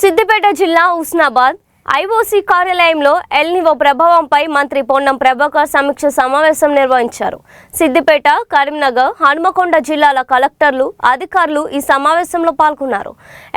సిద్దిపేట జిల్లా హుస్నాబాద్ ఐఓసీ కార్యాలయంలో ఎల్నివో ప్రభావంపై మంత్రి పొన్నం ప్రభాకర్ సమీక్ష సమావేశం నిర్వహించారు. సిద్దిపేట, కరీంనగర్, హనుమకొండ జిల్లాల కలెక్టర్లు, అధికారులు ఈ సమావేశంలో పాల్గొన్నారు.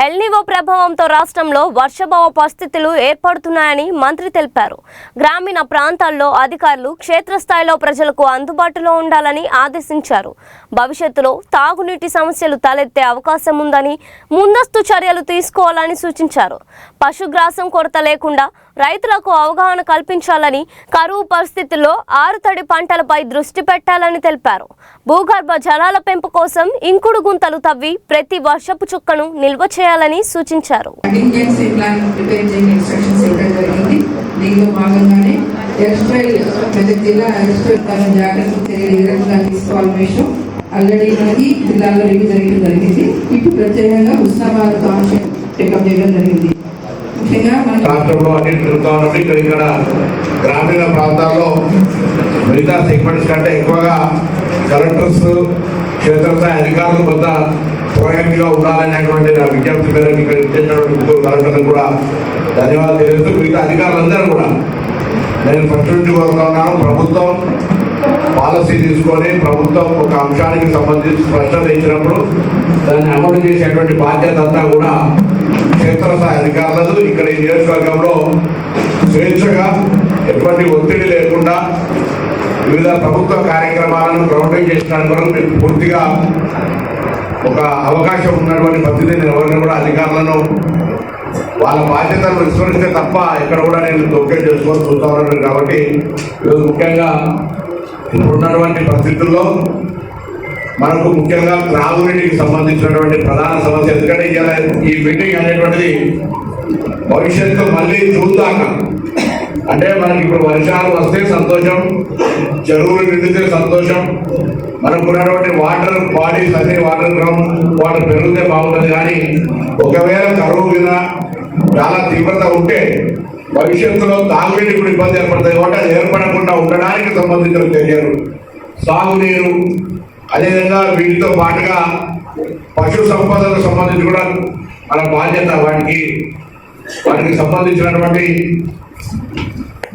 ఎల్నివో ప్రభావంతో రాష్ట్రంలో వర్షాభావ పరిస్థితులు ఏర్పడుతున్నాయని మంత్రి తెలిపారు. గ్రామీణ ప్రాంతాల్లో అధికారులు క్షేత్రస్థాయిలో ప్రజలకు అందుబాటులో ఉండాలని ఆదేశించారు. భవిష్యత్తులో తాగునీటి సమస్యలు తలెత్తే అవకాశం ఉందని ముందస్తు చర్యలు తీసుకోవాలని సూచించారు. పశుగ్రాసం కొరత లేకుండా రైతులకు అవగాహన కల్పించాలని, కరువు పరిస్థితుల్లో ఆరుతడి పంటలపై దృష్టి పెట్టాలని తెలిపారు. భూగర్భ జలాల పెంపు కోసం ఇంకుడు గుంతలు తవ్వి ప్రతి వర్షపు చుక్కను నిల్వ చేయాలని సూచించారు. ఆల్రెడీ మనకి జిల్లాలో రివ్యూ జరగడం జరిగింది. ఇప్పుడు ప్రత్యేకంగా హుస్నాబాద్ టౌన్షిప్ టేకప్ చేయడం జరిగింది. రాష్ట్రంలో అన్ని తిరుగుతా ఉన్నది. ఇక్కడ గ్రామీణ ప్రాంతాల్లో మిగతా సెగ్మెంట్స్ కంటే ఎక్కువగా కలెక్టర్స్, క్షేత్రస్థాయి అధికారులు కొంత ప్రోయాక్టివ్గా ఉండాలనేటువంటి నా విజ్ఞప్తి మేరకు ఇక్కడ ఇచ్చేటటువంటి ముగ్గురు కలెక్టర్లు కూడా ధన్యవాదాలు తెలియజేస్తూ మిగతా అధికారులందరూ కూడా నేను ఫస్ట్ నుంచి కోరుతా ఉన్నాను. ప్రభుత్వం పాలసీ తీసుకొని ప్రభుత్వం ఒక అంశానికి సంబంధించి స్పష్టత ఇచ్చినప్పుడు దాన్ని అమలు చేసేటువంటి బాధ్యత అంతా కూడా క్షేత్రస్థాయి అధికారులు ఇక్కడ ఈ నియోజకవర్గంలో స్వేచ్ఛగా ఎటువంటి ఒత్తిడి లేకుండా వివిధ ప్రభుత్వ కార్యక్రమాలను గ్రౌండింగ్ చేసడానికి వరకు మీకు పూర్తిగా ఒక అవకాశం ఉన్నటువంటి పరిస్థితి. నేను ఎవరిని కూడా అధికారులను వాళ్ళ బాధ్యతను విస్మరిస్తే తప్ప ఎక్కడ కూడా నేను దొక్కే చేసుకొని చూస్తా ఉన్నాను. కాబట్టి ఈరోజు ముఖ్యంగా ఇప్పుడున్నటువంటి పరిస్థితుల్లో మనకు ముఖ్యంగా త్రాగునీటికి సంబంధించినటువంటి ప్రధాన సమస్య. ఎందుకంటే ఈ మీటింగ్ అనేటువంటిది భవిష్యత్తు మళ్ళీ చూద్దాక, అంటే మనకి ఇప్పుడు వర్షాలు వస్తే సంతోషం, చెరువులు నిండితే సంతోషం, మనకు ఉన్నటువంటి వాటర్ బాడీస్ అన్ని వాటర్ గ్రౌండ్ వాటర్ పెరిగితే బాగుంటుంది. కానీ ఒకవేళ కరువు మీద చాలా తీవ్రత ఉంటే భవిష్యత్తులో తాగునీటి కూడా ఇబ్బంది ఏర్పడుతుంది. కాబట్టి అది ఏర్పడకుండా ఉండడానికి సంబంధించిన చర్యలు, సాగునీరు, అదేవిధంగా వీటితో పాటుగా పశు సంపదకు సంబంధించి కూడా మన బాధ్యత. వాటికి సంబంధించినటువంటి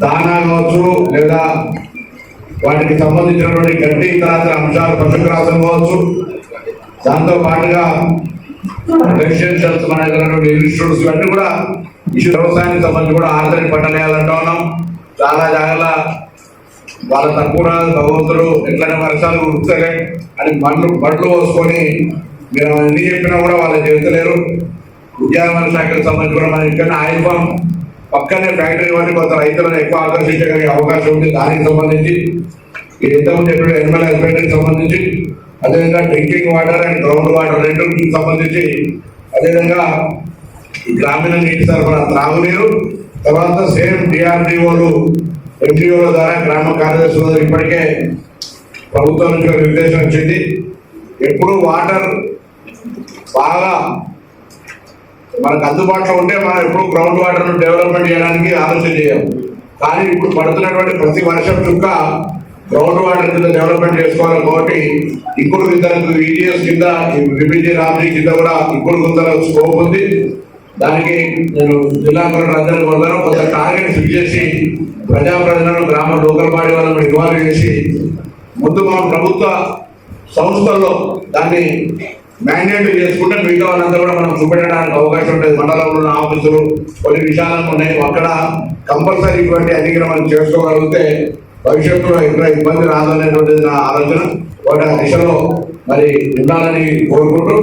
దానా కావచ్చు, లేదా వాటికి సంబంధించినటువంటి గడ్డి ఇతర అంశాలు, పశుగ్రాసం కావచ్చు, దాంతో పాటుగా రెసిడెన్షియల్స్ మన ఇన్స్టిట్యూట్స్ ఇవన్నీ కూడా వ్యవసాయానికి సంబంధించి కూడా ఆర్గానిక్ పంటలు వేయాలంటా ఉన్నాం. చాలా జాగ్రత్త వాళ్ళ తక్కువ భగవంతుడు ఎట్లనే వర్షాలు కురుస్తాయి అని బండ్లు పోసుకొని మీరు ఎన్ని చెప్పినా కూడా వాళ్ళు చేస్తలేరు. ఉద్యానవన శాఖకు సంబంధించి కూడా మనం ఇక్కడ ఆయిల్ ఫామ్ పక్కనే ఫ్యాక్టరీ వాటి కొంత రైతులను ఎక్కువ ఆకర్షించగలిగే అవకాశం ఉంది. దానికి సంబంధించి ఇంతకుముందు చెప్పిన ఎనిమల్ హస్బెండరీకి సంబంధించి, అదేవిధంగా drinking water and ground water రెండుకి సంబంధించి, అదేవిధంగా గ్రామీణ నీటి సరఫరా త్రాగునీరు, తర్వాత సేమ్ డిఆర్డిఓలు ఎంపీఓల ద్వారా గ్రామ కార్యదర్శుల ఇప్పటికే ప్రభుత్వం నుంచి నిర్దేశం వచ్చింది. ఎప్పుడు వాటర్ బాగా మనకు అందుబాటులో ఉంటే మనం ఎప్పుడు గ్రౌండ్ వాటర్ను డెవలప్మెంట్ చేయడానికి ఆలోచన చేయాలి. కానీ ఇప్పుడు పడుతున్నటువంటి ప్రతి వర్షం చుక్క గ్రౌండ్ వాటర్ కింద డెవలప్మెంట్ చేసుకోవాలి. కాబట్టి ఇంకుడు గుంతలకు ఈటీఎస్ కింద, విబిజీ రామ్జీ కింద కూడా ఇంకుడు గుంతల స్కోప్ ఉంది. దానికి నేను జిల్లా కలెక్టర్ అందరికీ వదలను కొంత టార్గెట్ ఫిక్స్ చేసి ప్రజాప్రతినిధులను, గ్రామ లోకల్ బాడీ వాళ్ళను ఇన్వాల్వ్ చేసి ముందు మనం ప్రభుత్వ సంస్థల్లో దాన్ని మ్యాండేట్ చేసుకుంటే మిగతా వాళ్ళంతా కూడా మనం చూపెట్టడానికి అవకాశం ఉంటుంది. మండలంలో ఉన్న ఆఫీసులు కొన్ని విషయాలను ఉన్నాయి, అక్కడ కంపల్సరీ ఇటువంటి అధికారం మనం చేసుకోగలిగితే భవిష్యత్తులో ఎక్కడ ఇబ్బంది రాదనేటువంటిది నా ఆలోచన. వాటి ఆ దిశలో మరి ఉండాలని కోరుకుంటూ